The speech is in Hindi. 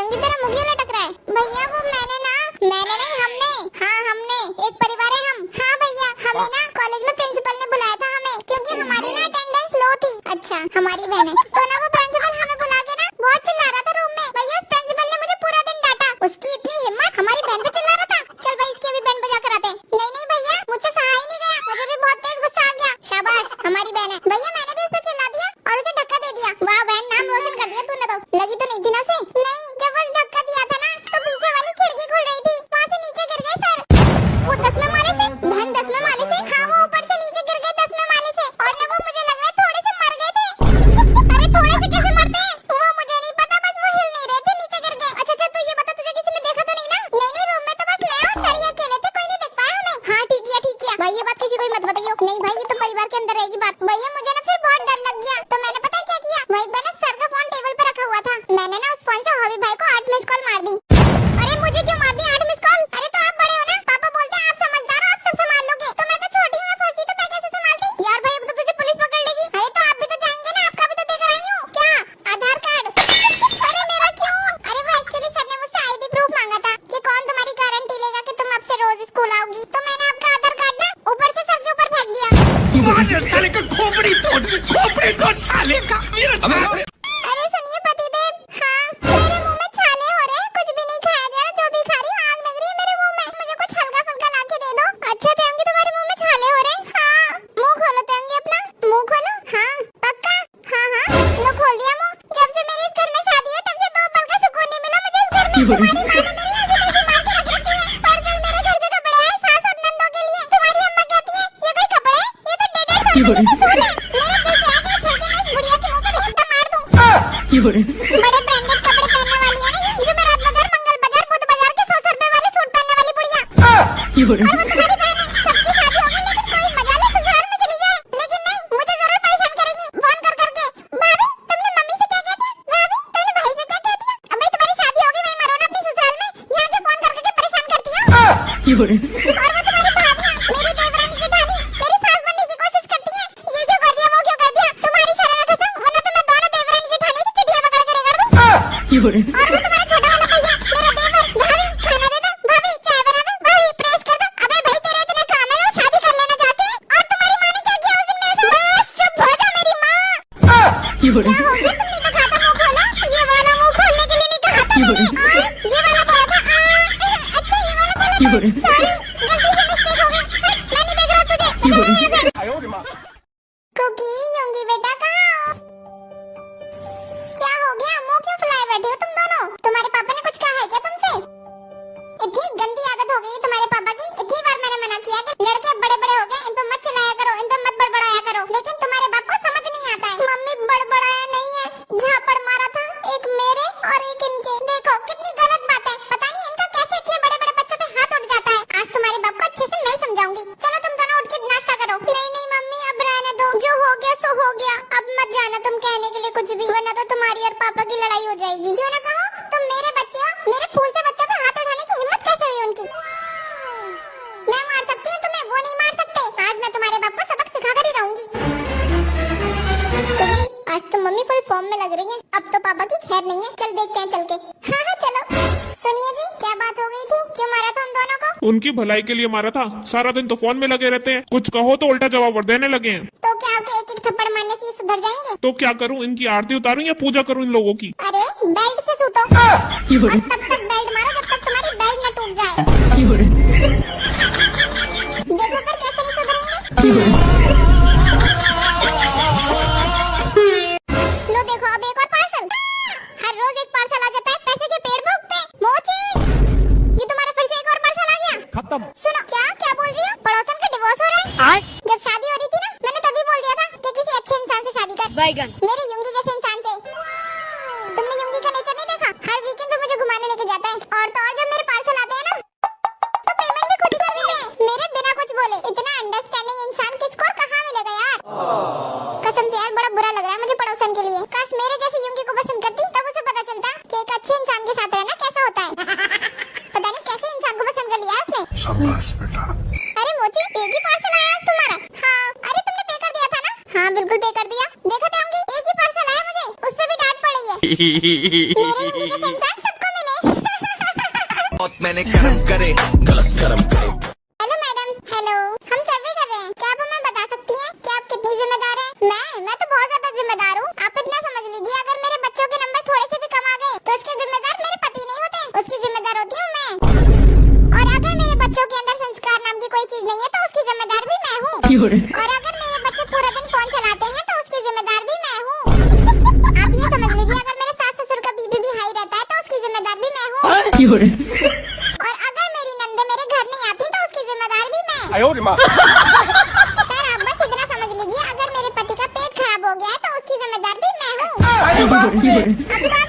यंगी तेरा मुंह क्यों लटक रहा है? भैया वो मैंने नहीं हमने, हाँ हमने, एक परिवार है हम। हाँ भैया हमें ना कॉलेज में प्रिंसिपल ने बुलाया था हमें, क्योंकि हमारी ना अटेंडेंस लो थी। अच्छा हमारी बहन है तो ना वो प्रिंसिपल हमें बुला के ना बहुत चिल्ला रहा था रूम में। भैया उस प्रिंसिपल ने मुझे पूरा दिन डांटा। उसकी इतनी हिम्मत, हमारी बहन पे चिल्ला रहा था। चल भाई इसकी अभी बैंड बजा कर आते हैं। नहीं भैया मुझसे सहा ही नहीं गया, मुझे भी बहुत तेज गुस्सा आ गया। शाबाश हमारी बहन है। भैया मैंने भी उस पर चिल्ला दिया और उसे धक्का दे दिया। वाह बहन नाम रोशन कर दिया तूने तो। लगी तो नहीं थी ना उसे? नहीं, जब उस धक्का दिया था ना तो पीछे वाली खिड़की खुल रही थी, वहाँ से नीचे गिर गए सर। वो 10वें माले से, बहन 10वें माले से? हाँ वो ऊपर से नीचे गिर गए 10वें माले से। और ना वो मुझे लग रहा है थोड़े से मर गए थे। अरे थोड़े से कैसे मरते हैं? वो मुझे नहीं पता, बस वो हिल नहीं रहे थे, नीचे गिर गए। अच्छा तू ये बता तुझे किसी ने देखा तो नहीं ना? नहीं रूम में तो बस मैं और सर ही अकेले थे, कोई नहीं देख पाया हमें। हाँ ठीक है भाई ये बात किसी को मत बताइयो। नहीं भाई ये तो परिवार के अंदर रहेगी बात। भैया मुझे ना फिर बहुत डर लग गया तो मैंने पता है क्या किया, वहीं पे ना सर का फोन टेबल पे रखा हुआ था, मैंने ना उस फोन से हॉबी भाई को 8 मिस कॉल मार दी। अरे मुझे क्यों मार दी 8 मिस कॉल? अरे तो आप बड़े हो ना, पापा बोलते हैं आप समझदार हो, आप सब संभाल लोगे। तो मैं तो छोटी हूँ, मैं फंसी तो मैं कैसे संभालती? यार भाई अब तो तुझे पुलिस पकड़ लेगी। अरे तो आप भी तो जाएंगे ना, आपका भी तो देकर आई हूँ। क्या आधार कार्ड? अरे मेरा क्यों? अरे वो एक्चुअली सर ने मुझसे आईडी प्रूफ मांगा था कि कौन तुम्हारी गारंटी लेगा कि तुम अब से रोज स्कूल आओगी, तो मैंने आपका आधार कार्ड ना ऊपर से सर के ऊपर फेंक दिया। साले का खोपड़ी तोड़ साले का। अरे सुनिए पतिदेव, हाँ मेरे मुंह में छाले हो रहे हैं, कुछ भी नहीं खाया जा रहा, जो भी खा रही हूँ आग लग रही है मेरे मुंह में, मुझे कुछ हल्का फुल्का ला के दे दो। अच्छा तेंगी तुम्हारे मुंह में छाले हो रहे हैं? हाँ मुंह खोलो तेंगी अपना, मुंह खोलो। हाँ पक्का? हाँ लो खोल दिया मुंह। जब से मेरी इस घर में शादी हुई तब से 2 पल का सुकून नहीं मिला मुझे इस घर में। तुम्हारी माँ ने मेरी ऐसी तैसी मार के रख रखी है। परसों ही मेरे घर से कपड़े आए सास और नंदों के लिए, तुम्हारी अम्मा कहती है ये कोई कपड़े, ये तो 1.5 सौ का सूट है। मेरे दिल से आगे उछल के मैं इस बुढ़िया के मुंह पे घूंटा मार दूं। बड़े ब्रांडेड कपड़े पहनने वाली है ना ये, जुमेरात बाजार, मंगल बाजार, बुध बाजार के 100 रुपए वाले सूट पहनने वाली बुढ़िया। और वो तुम्हारी बहन है, सबकी शादी हो गई लेकिन कोई मजा ले ससुराल में चली जाए। लेकिन नहीं, मुझे जरूर परेशान करेगी फोन कर करके। भाभी तुमने मम्मी से क्या कहती है? भाभी तुमने भाई से क्या कहती है? अब भाई तुम्हारी शादी हो गई, वहीं मरो ना अपने ससुराल में, यहाँ के फोन कर करके परेशान करती हो। और वो तुम्हारी भाभियां, मेरी देवरानी जेठानी, मेरी सास बनने की कोशिश करती है, ये क्यों कर दिया वो क्यों कर दिया, तुम्हारी शरण कसम, वरना तो मैं दोनों देवरानी जेठानी की चिड़िया पकड़ के रगड़ दूं। और वो तुम्हारा छोटा वाला भैया, मेरा देवर, भाभी खाना दे दो, भाभी चाय बना दो, भाभी प्रेस कर दो। अबे भाई तेरे इतने काम है ना, शादी कर लेना चाहती है। और तुम्हारी माँ ने क्या किया उस दिन मेरे साथ? बस चुप हो जा मेरी माँ। क्या हो गया तुम नहीं तो खाता मुंह खोलो? ये वाला मुंह खोलने के लिए नहीं कहा था मैंने। और ये वाला बोला था। अच्छा ये वाला बोला था। सॉरी गलती से मिस्टेक हो गई। मैं नहीं देख रहा तुझे। कुकी योंगी बेटा कहाँ हो? क्या हो गया, मुंह क्यों फुलाए बैठे हो तुम दोनों? तुम्हारे पापा ने कुछ कहा है क्या तुमसे? इतनी गंदी आदत हो गई तुम्हारे पापा की। इतनी बार मैंने मना किया कि लड़के अब बड़े बड़े हो गए, इन पर मत चिल्लाया करो, इन पर मत बड़बड़ाया करो, लेकिन तुम्हारे बाप को समझ नहीं आता है। मम्मी बड़बड़ाया नहीं है, झापड़ मारा था एक मेरे और एक इनके। देखो कितनी गलत बात है, पता नहीं इनका कैसे इतने बड़े बड़े बच्चों पे हाथ उठ जाता है। आज तुम्हारे बाप को अच्छे से मैं समझाऊंगी। चलो तुम दोनों उठ के नाश्ता करो। नहीं मम्मी अब रहने दो, जो हो गया सो हो गया, अब मत जाना तुम कहने के लिए कुछ भी, वरना तो तुम्हारी और पापा की लड़ाई हो जाएगी। क्यों ना कहो, तुम मेरे बच्चे हो, मेरे फूल से बच्चों पे हाथ उठाने की हिम्मत कैसे हुई उनकी? मैं मार सकती हूँ तुम्हें, वो नहीं मार सकते। आज मैं तुम्हारे बाप को सबक सिखा कर ही रहूंगी। आज तो मम्मी फुल फॉर्म में लग रही है, अब तो पापा की खैर नहीं है। चल देखते हैं चल के। हाँ चलो। सुनिए जी क्या बात हो गई थी, क्यों मारा था उन दोनों को? उनकी भलाई के लिए मारा था, सारा दिन तो फोन में लगे रहते हैं, कुछ कहो तो उल्टा जवाब और देने लगे हैं। तो क्या आपके एक एक थप्पड़ मारने से ये सुधर जाएंगे? तो क्या करूं, इनकी आरती उतारूं या पूजा करूं इन लोगों की? अरे बेल्ट से सूतो और तब तक बेल्ट मारो जब तक तुम्हारी बेल्ट न टूट जाए। देखो फिर कैसे नहीं सुधरेंगे। लो देखो अब एक और पार्सल। हर रोज एक पार्सल आ जाता है, पैसे के पेड़ भोगते हैं। मोची ये तुम्हारा फिर से एक और पार्सल आ गया। खत्म। सुनो क्या बोल रही हो? पड़ोसन का डिवोर्स हो रहा है। जब शादी हो रही थी ना, मैंने तभी बोल दिया था कि किसी अच्छे इंसान से शादी कर, मेरे युंगी जैसे इंसान से। तुमने युंगी का नेचर नहीं देखा? हर वीकेंड पे मुझे घुमाने लेके जाता है, और तो और जब मेरे पार्सल आते हैं ना तो पेमेंट भी खुद ही कर देते हैं, मेरे बिना कुछ बोले। इतना अंडरस्टैंडिंग इंसान किसको और कहाँ मिलेगा यार? कसम से यार बड़ा बुरा लग रहा है मुझे पड़ोसन के लिए। काश मेरे जैसे युंगी को पसंद करती, तब उसे पता चलता कि एक अच्छे इंसान के साथ रहना कैसा होता है। पता नहीं कैसे इंसान को पसंद कर लिया उसने। शाबाश बेटा। अरे मोची एक ही पार्सल आया आज तुम्हारा? हाँ अरे तुमने पे कर दिया था ना? हाँ बिल्कुल पे कर दिया। देखो तो एक ही पार्सल आया मुझे, उस पे भी डांट पड़ी है। मेरे युंगी जैसे इंसान सबको मैंने कर्म करे गलत कर्म करे। Hello madam, hello. हम सर्वे कर रहे हैं, क्या आप हमें बता सकती हैं कि आप कितनी जिम्मेदार हैं? मैं तो बहुत ज्यादा जिम्मेदार हूँ। आप इतना समझ लीजिए, अगर मेरे बच्चों के नंबर थोड़े से भी कम आ गए तो उसके जिम्मेदार मेरे पति नहीं होते, उसकी जिम्मेदार होती हूँ मैं। और अगर मेरे बच्चों के अंदर संस्कार नाम की कोई चीज नहीं है तो उसकी जिम्मेदार भी मैं हूँ। और अगर मेरे बच्चे पूरा दिन फोन चलाते हैं तो उसकी जिम्मेदार भी मैं हूँ। आप ये समझ लीजिए, अगर मेरे सास ससुर का बीपी भी हाई रहता है तो उसकी जिम्मेदार भी मैं हूँ। और अगर मेरी नंदे मेरे घर नहीं आती तो उसकी जिम्मेदार भी मैं। सर आप बस इतना समझ लीजिए, अगर मेरे पति का पेट खराब हो गया है तो उसकी जिम्मेदार भी मैं हूँ। अब तो